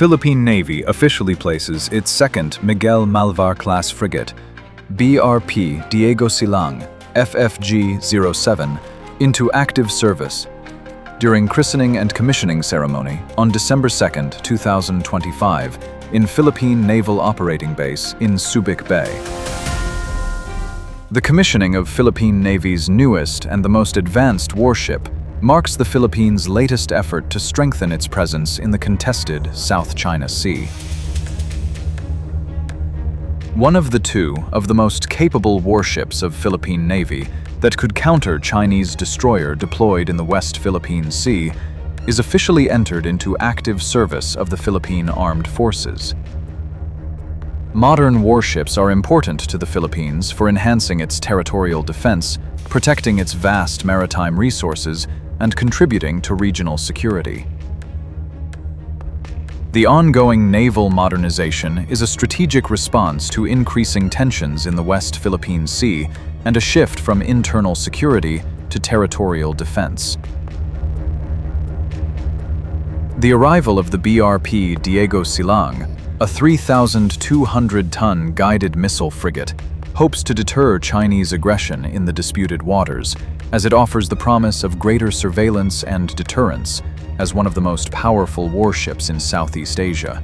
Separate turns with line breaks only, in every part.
Philippine Navy officially places its second Miguel Malvar-class frigate, BRP Diego Silang, FFG-07, into active service during Christening and Commissioning Ceremony on December 2, 2025, in Philippine Naval Operating Base in Subic Bay. The commissioning of Philippine Navy's newest and the most advanced warship marks the Philippines' latest effort to strengthen its presence in the contested South China Sea. One of the most capable warships of Philippine Navy that could counter Chinese destroyer deployed in the West Philippine Sea is officially entered into active service of the Philippine Armed Forces. Modern warships are important to the Philippines for enhancing its territorial defense, protecting its vast maritime resources, and contributing to regional security. The ongoing naval modernization is a strategic response to increasing tensions in the West Philippine Sea and a shift from internal security to territorial defense. The arrival of the BRP Diego Silang, a 3,200-ton guided missile frigate, hopes to deter Chinese aggression in the disputed waters, as it offers the promise of greater surveillance and deterrence as one of the most powerful warships in Southeast Asia.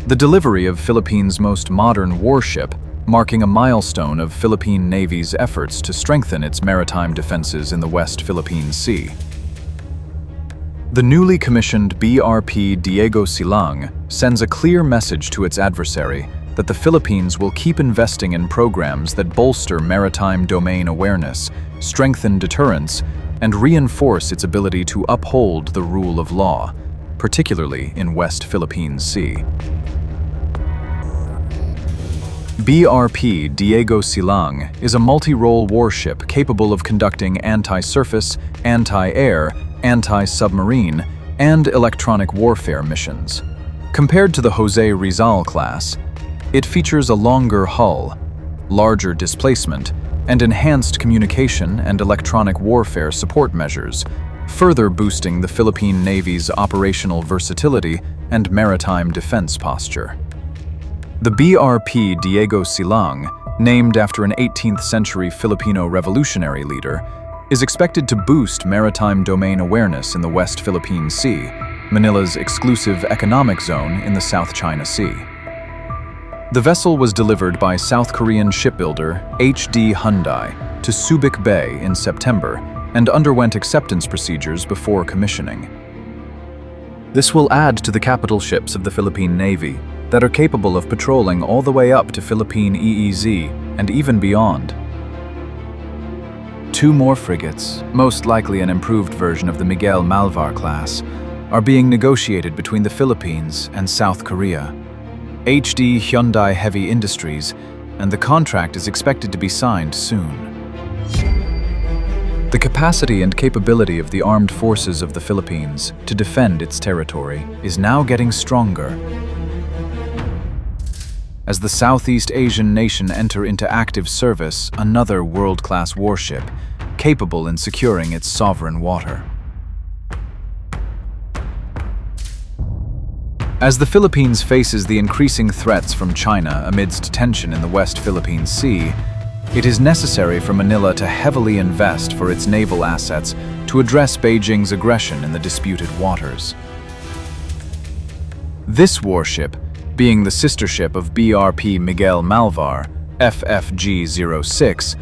The delivery of Philippines' most modern warship, marking a milestone of Philippine Navy's efforts to strengthen its maritime defenses in the West Philippine Sea. The newly commissioned BRP Diego Silang sends a clear message to its adversary that the Philippines will keep investing in programs that bolster maritime domain awareness, strengthen deterrence, and reinforce its ability to uphold the rule of law, particularly in West Philippine Sea. BRP Diego Silang is a multi-role warship capable of conducting anti-surface, anti-air, anti-submarine, and electronic warfare missions. Compared to the Jose Rizal class, it features a longer hull, larger displacement, and enhanced communication and electronic warfare support measures, further boosting the Philippine Navy's operational versatility and maritime defense posture. The BRP Diego Silang, named after an 18th-century Filipino revolutionary leader, is expected to boost maritime domain awareness in the West Philippine Sea, Manila's exclusive economic zone in the South China Sea. The vessel was delivered by South Korean shipbuilder HD Hyundai to Subic Bay in September and underwent acceptance procedures before commissioning. This will add to the capital ships of the Philippine Navy that are capable of patrolling all the way up to Philippine EEZ and even beyond. Two more frigates, most likely an improved version of the Miguel Malvar-class, are being negotiated between the Philippines and South Korea. HD Hyundai Heavy Industries, and the contract is expected to be signed soon. The capacity and capability of the armed forces of the Philippines to defend its territory is now getting stronger. As the Southeast Asian nation enter into active service another world-class warship, capable in securing its sovereign water. As the Philippines faces the increasing threats from China amidst tension in the West Philippine Sea, it is necessary for Manila to heavily invest for its naval assets to address Beijing's aggression in the disputed waters. This warship, being the sister ship of BRP Miguel Malvar, FFG-06,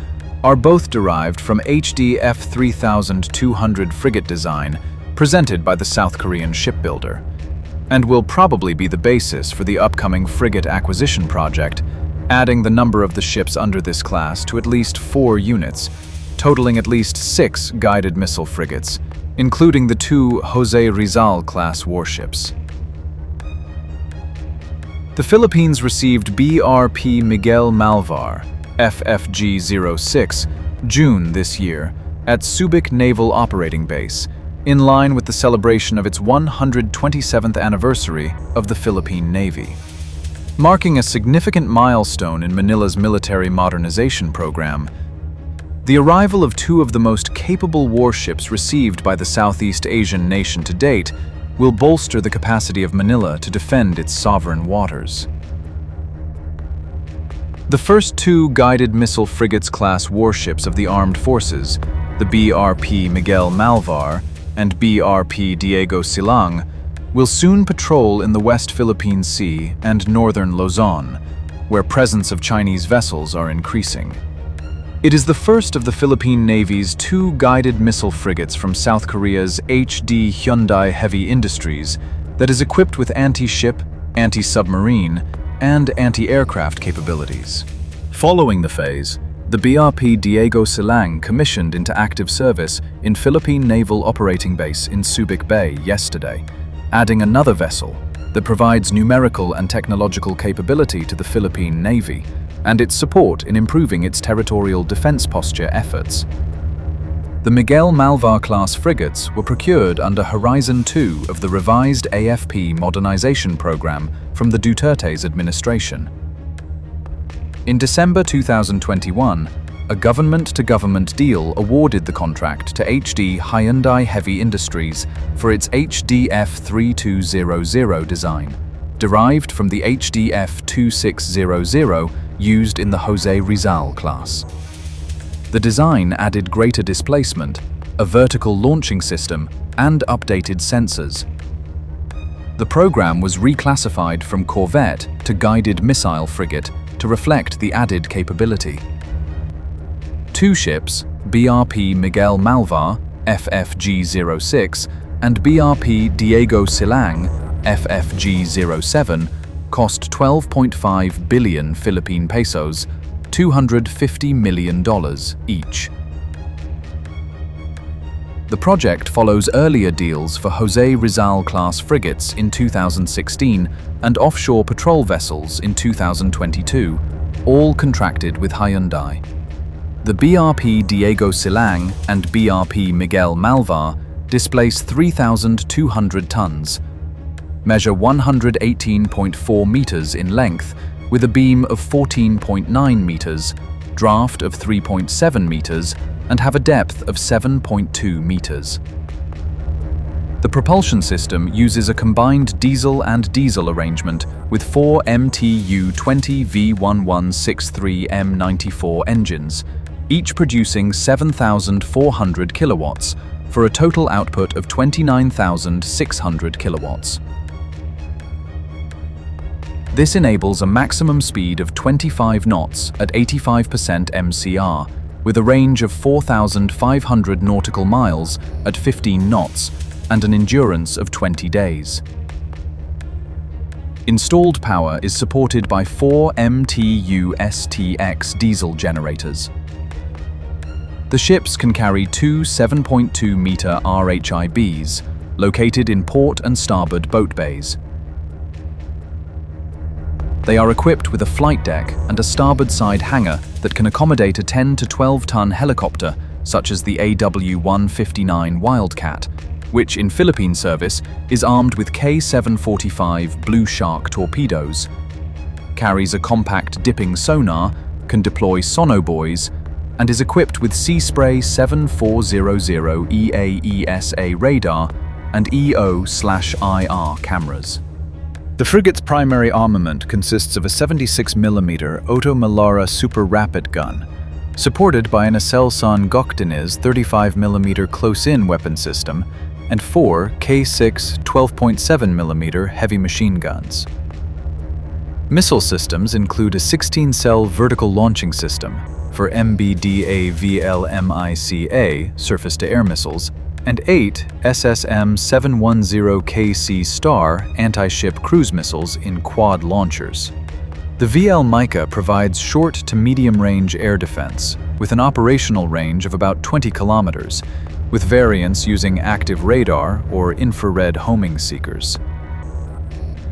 are both derived from HD F-3200 frigate design presented by the South Korean shipbuilder, and will probably be the basis for the upcoming frigate acquisition project, adding the number of the ships under this class to at least 4 units, totaling at least 6 guided missile frigates, including the 2 Jose Rizal-class warships. The Philippines received BRP Miguel Malvar, FFG-06, June this year, at Subic Naval Operating Base, in line with the celebration of its 127th anniversary of the Philippine Navy. Marking a significant milestone in Manila's military modernization program, the arrival of 2 of the most capable warships received by the Southeast Asian nation to date will bolster the capacity of Manila to defend its sovereign waters. The first two guided missile frigates-class warships of the armed forces, the BRP Miguel Malvar and BRP Diego Silang, will soon patrol in the West Philippine Sea and northern Luzon, where presence of Chinese vessels are increasing. It is the first of the Philippine Navy's two guided missile frigates from South Korea's HD Hyundai Heavy Industries that is equipped with anti-ship, anti-submarine, and anti-aircraft capabilities. Following the phase, the BRP Diego Silang commissioned into active service in Philippine Naval Operating Base in Subic Bay yesterday, adding another vessel that provides numerical and technological capability to the Philippine Navy and its support in improving its territorial defense posture efforts. The Miguel Malvar-class frigates were procured under Horizon 2 of the revised AFP modernization program from the Duterte's administration. In December 2021, a government-to-government deal awarded the contract to HD Hyundai Heavy Industries for its HDF-3200 design, derived from the HDF-2600 used in the Jose Rizal class. The design added greater displacement, a vertical launching system, and updated sensors. The program was reclassified from corvette to guided missile frigate to reflect the added capability. Two ships, BRP Miguel Malvar, FFG-06, and BRP Diego Silang, FFG-07, cost 12.5 billion Philippine pesos, $250 million each. The project follows earlier deals for Jose Rizal-class frigates in 2016 and offshore patrol vessels in 2022, all contracted with Hyundai. The BRP Diego Silang and BRP Miguel Malvar displace 3,200 tons, measure 118.4 meters in length with a beam of 14.9 meters, draft of 3.7 meters, and have a depth of 7.2 meters. The propulsion system uses a combined diesel and diesel arrangement with 4 MTU-20 V1163M94 engines, each producing 7,400 kilowatts for a total output of 29,600 kilowatts. This enables a maximum speed of 25 knots at 85% MCR, with a range of 4,500 nautical miles at 15 knots and an endurance of 20 days. Installed power is supported by 4 MTU STX diesel generators. The ships can carry two 7.2-meter RHIBs, located in port and starboard boat bays. They are equipped with a flight deck and a starboard side hangar that can accommodate a 10 to 12-ton helicopter, such as the AW-159 Wildcat, which in Philippine service is armed with K745 Blue Shark torpedoes, carries a compact dipping sonar, can deploy sonobuoys, and is equipped with Sea Spray 7400 EAESA radar and EO/IR cameras. The frigate's primary armament consists of a 76mm Otto Melara Super Rapid gun, supported by an Aselsan Gokdeniz 35mm close-in weapon system and 4 K6 12.7mm heavy machine guns. Missile systems include a 16-cell vertical launching system for MBDA-VLMICA surface-to-air missiles and 8 SSM-710KC Star anti-ship cruise missiles in quad launchers. The VL-MICA provides short to medium-range air defense, with an operational range of about 20 kilometers, with variants using active radar or infrared homing seekers.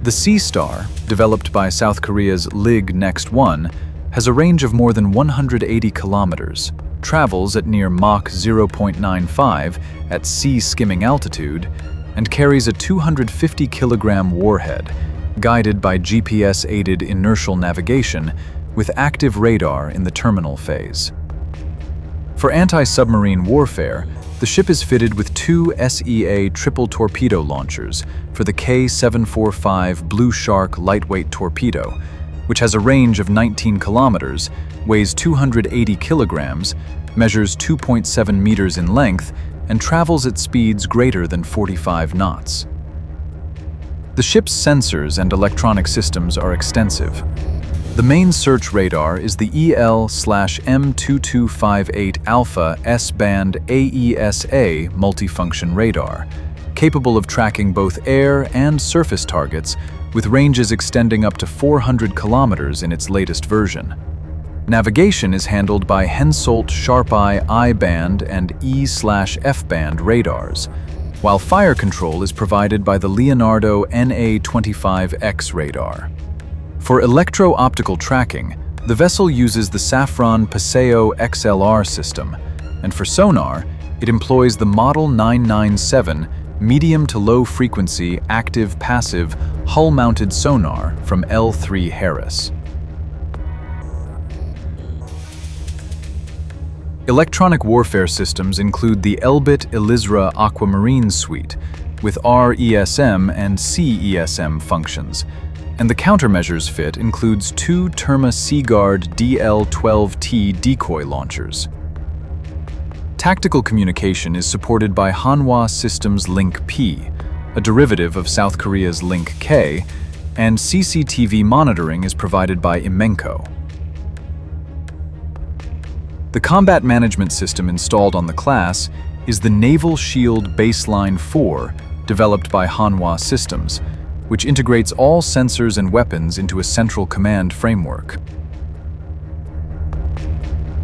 The Sea Star, developed by South Korea's LIG Next 1, has a range of more than 180 kilometers, travels at near Mach 0.95 at sea skimming altitude, and carries a 250-kilogram warhead, guided by GPS-aided inertial navigation with active radar in the terminal phase. For anti-submarine warfare, the ship is fitted with 2 SEA triple torpedo launchers for the K-745 Blue Shark lightweight torpedo, which has a range of 19 kilometers, weighs 280 kilograms, measures 2.7 meters in length, and travels at speeds greater than 45 knots. The ship's sensors and electronic systems are extensive. The main search radar is the EL/M2258 Alpha S-band AESA multifunction radar, capable of tracking both air and surface targets with ranges extending up to 400 kilometers in its latest version. Navigation is handled by Hensoldt Sharp-Eye I-band and E/F-band radars, while fire control is provided by the Leonardo NA-25X radar. For electro-optical tracking, the vessel uses the Safran Paseo XLR system, and for sonar, it employs the Model 997 medium to low frequency active-passive hull-mounted sonar from L3 Harris. Electronic warfare systems include the Elbit Elisra Aquamarine suite with RESM and CESM functions, and the countermeasures fit includes 2 Terma Seaguard DL-12T decoy launchers. Tactical communication is supported by Hanwha Systems Link P, a derivative of South Korea's Link K, and CCTV monitoring is provided by Imenco. The combat management system installed on the class is the Naval Shield Baseline 4, developed by Hanwha Systems, which integrates all sensors and weapons into a central command framework.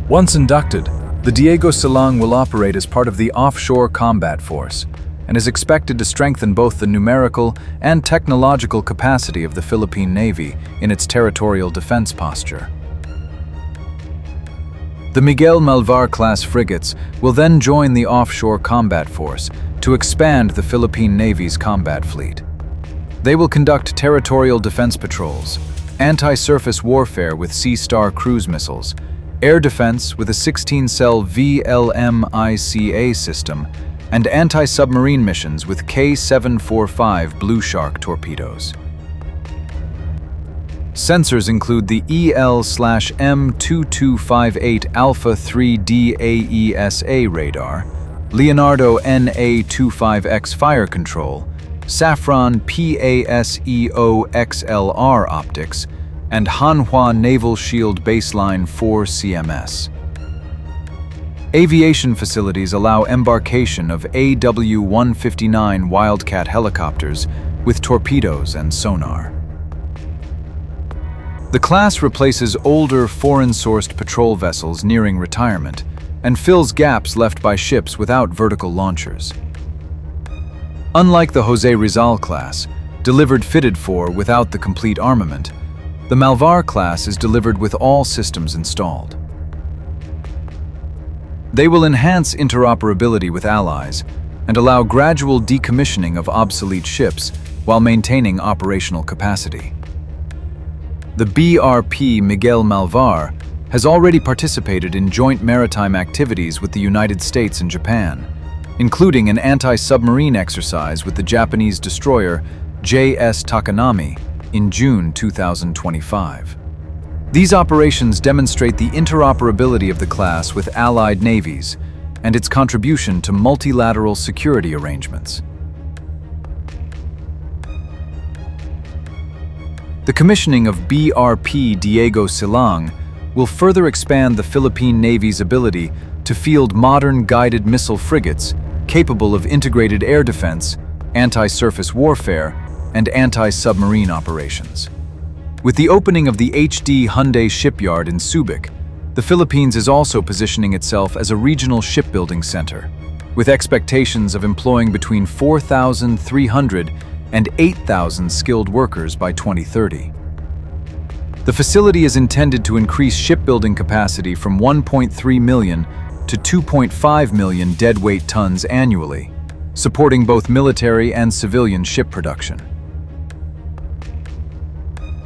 Once inducted, the Diego Silang will operate as part of the Offshore Combat Force and is expected to strengthen both the numerical and technological capacity of the Philippine Navy in its territorial defense posture. The Miguel Malvar-class frigates will then join the Offshore Combat Force to expand the Philippine Navy's combat fleet. They will conduct territorial defense patrols, anti-surface warfare with Sea Star cruise missiles, air defense with a 16-cell VLMICA system, and anti-submarine missions with K-745 Blue Shark torpedoes. Sensors include the EL/M2258 Alpha 3D AESA radar, Leonardo NA-25X fire control, Safran PASEO XLR optics, and Hanwha Naval Shield Baseline 4 CMS. Aviation facilities allow embarkation of AW-159 Wildcat helicopters with torpedoes and sonar. The class replaces older foreign-sourced patrol vessels nearing retirement and fills gaps left by ships without vertical launchers. Unlike the Jose Rizal class, delivered fitted for without the complete armament, the Malvar class is delivered with all systems installed. They will enhance interoperability with allies and allow gradual decommissioning of obsolete ships while maintaining operational capacity. The BRP Miguel Malvar has already participated in joint maritime activities with the United States and Japan, including an anti-submarine exercise with the Japanese destroyer JS Takanami in June 2025. These operations demonstrate the interoperability of the class with allied navies and its contribution to multilateral security arrangements. The commissioning of BRP Diego Silang will further expand the Philippine Navy's ability to field modern guided missile frigates capable of integrated air defense, anti-surface warfare, and anti-submarine operations. With the opening of the HD Hyundai shipyard in Subic, the Philippines is also positioning itself as a regional shipbuilding center, with expectations of employing between 4,300 and 8,000 skilled workers by 2030. The facility is intended to increase shipbuilding capacity from 1.3 million to 2.5 million deadweight tons annually, supporting both military and civilian ship production.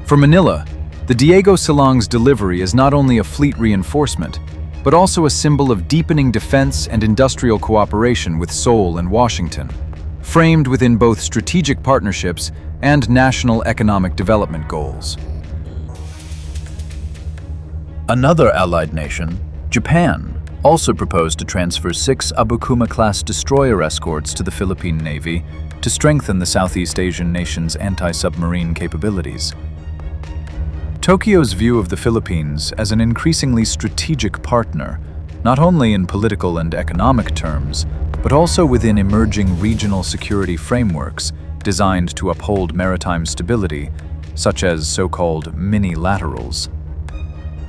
For Manila, the Diego Silang's delivery is not only a fleet reinforcement, but also a symbol of deepening defense and industrial cooperation with Seoul and Washington, framed within both strategic partnerships and national economic development goals.
Another allied nation, Japan, also proposed to transfer 6 Abukuma-class destroyer escorts to the Philippine Navy to strengthen the Southeast Asian nation's anti-submarine capabilities. Tokyo's view of the Philippines as an increasingly strategic partner, not only in political and economic terms, but also within emerging regional security frameworks designed to uphold maritime stability, such as so-called mini-laterals.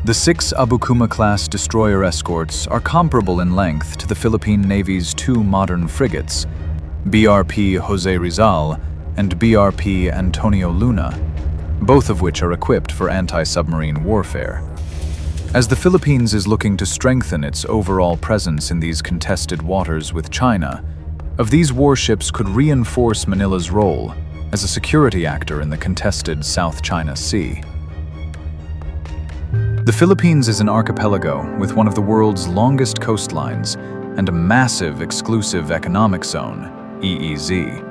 The 6 Abukuma-class destroyer escorts are comparable in length to the Philippine Navy's 2 modern frigates, BRP Jose Rizal and BRP Antonio Luna, both of which are equipped for anti-submarine warfare. As the Philippines is looking to strengthen its overall presence in these contested waters with China, these warships could reinforce Manila's role as a security actor in the contested South China Sea. The Philippines is an archipelago with one of the world's longest coastlines and a massive exclusive economic zone, EEZ.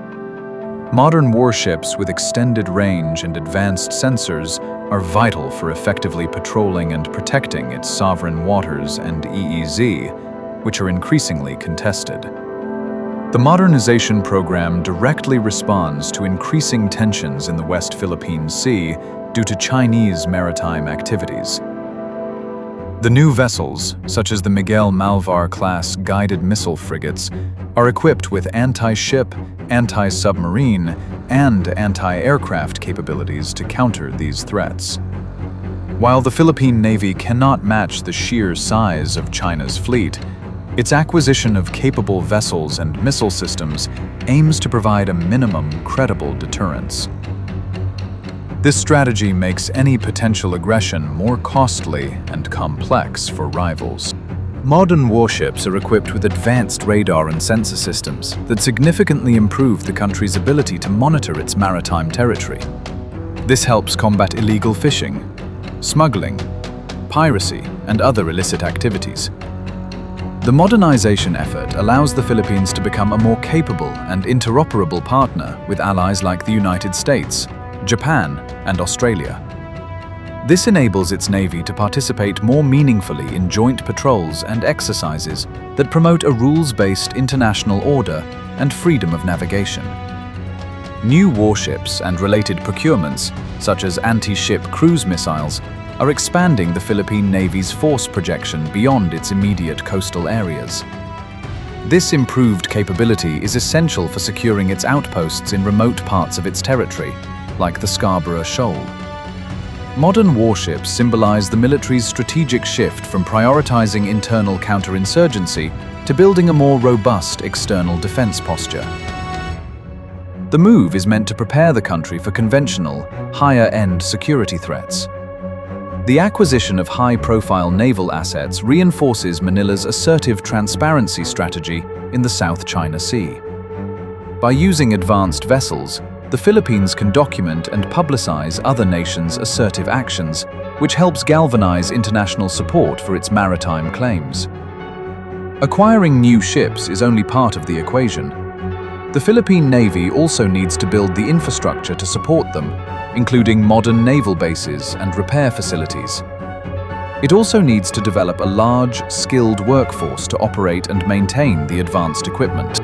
Modern warships with extended range and advanced sensors are vital for effectively patrolling and protecting its sovereign waters and EEZ, which are increasingly contested. The modernization program directly responds to increasing tensions in the West Philippine Sea due to Chinese maritime activities. The new vessels, such as the Miguel Malvar-class guided missile frigates, are equipped with anti-ship, anti-submarine, and anti-aircraft capabilities to counter these threats. While the Philippine Navy cannot match the sheer size of China's fleet, its acquisition of capable vessels and missile systems aims to provide a minimum credible deterrence. This strategy makes any potential aggression more costly and complex for rivals. Modern warships are equipped with advanced radar and sensor systems that significantly improve the country's ability to monitor its maritime territory. This helps combat illegal fishing, smuggling, piracy, and other illicit activities. The modernization effort allows the Philippines to become a more capable and interoperable partner with allies like the United States, Japan, and Australia. This enables its Navy to participate more meaningfully in joint patrols and exercises that promote a rules-based international order and freedom of navigation. New warships and related procurements, such as anti-ship cruise missiles, are expanding the Philippine Navy's force projection beyond its immediate coastal areas. This improved capability is essential for securing its outposts in remote parts of its territory, like the Scarborough Shoal. Modern warships symbolize the military's strategic shift from prioritizing internal counterinsurgency to building a more robust external defense posture. The move is meant to prepare the country for conventional, higher-end security threats. The acquisition of high-profile naval assets reinforces Manila's assertive transparency strategy in the South China Sea. By using advanced vessels, the Philippines can document and publicize other nations' assertive actions, which helps galvanize international support for its maritime claims. Acquiring new ships is only part of the equation. The Philippine Navy also needs to build the infrastructure to support them, including modern naval bases and repair facilities. It also needs to develop a large, skilled workforce to operate and maintain the advanced equipment.